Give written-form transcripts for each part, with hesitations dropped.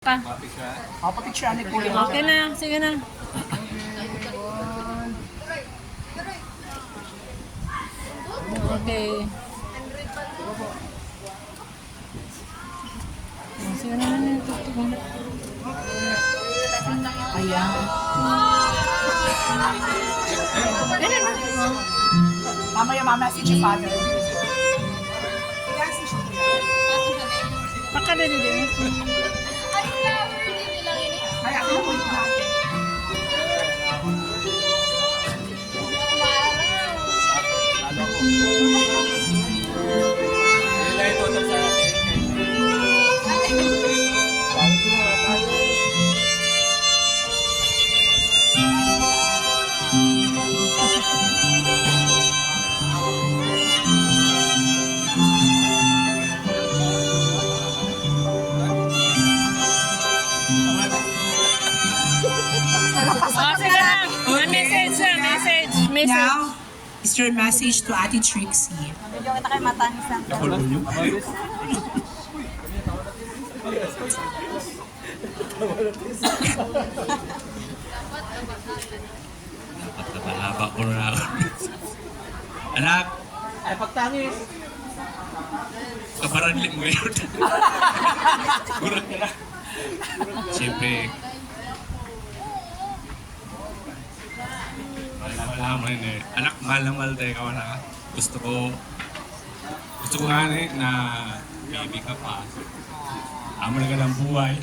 Pa. Papapicture ni Kuya. Okay na, sige na. Okay. Sige na. Ayan. Mamaya si father. Pakadali din. Ay, ako na kulit natin. Oh, sige na. Message na, message. Now, is your message to Ate Trixie. Medyo kita kay matanis lang. Napahaba ko na ako. Anak! Ay, pagtangis. Kaparanlim mo yun. Gurang ka na. Siyempre, malaman eh. Anak, mahal na mahal tayo ka na. Gusto ko nga na baby ka pa. Amal ka ng buhay.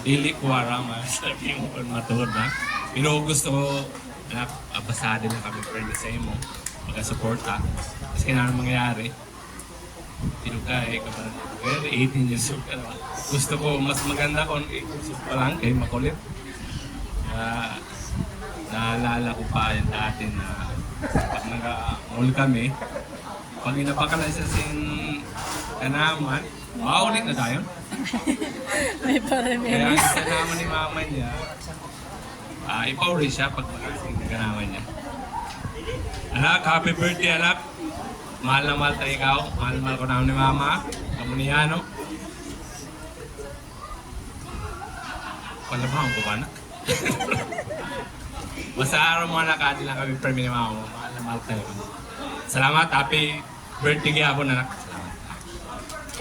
Dili ko arama sabi mo kung matuod na. Pero gusto ko, anak, abasado lang kami friend sa imo. Pagka-suporta. Kasi kailangan mangyayari. Pero ka eh, kapag 18 years old ka na. Gusto ko, mas maganda kung gusto pa lang kayo makulit. Naalala ko pa yung dati na pag nag-mall kami, pag inapakala isa sin kanaman, ulit na tayo. May parang Kaya ang kanaman ni mama niya, ipauri siya pag makasing kanaman niya. Anak, happy birthday anak. Mahal na mahal tayo ikaw. Mahal na mahal ko naman ni mama. Kamuniano. Palabahan ko ba anak? Basta araw mga nakati lang kami premi ni mama mo. Mahal na mahal tayo. Salamat, happy birthday kaya ako anak. Salamat.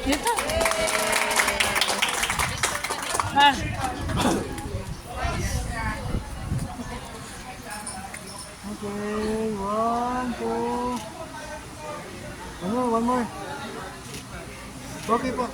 Dito. Ah. Okay, one, two. One more. Okay po.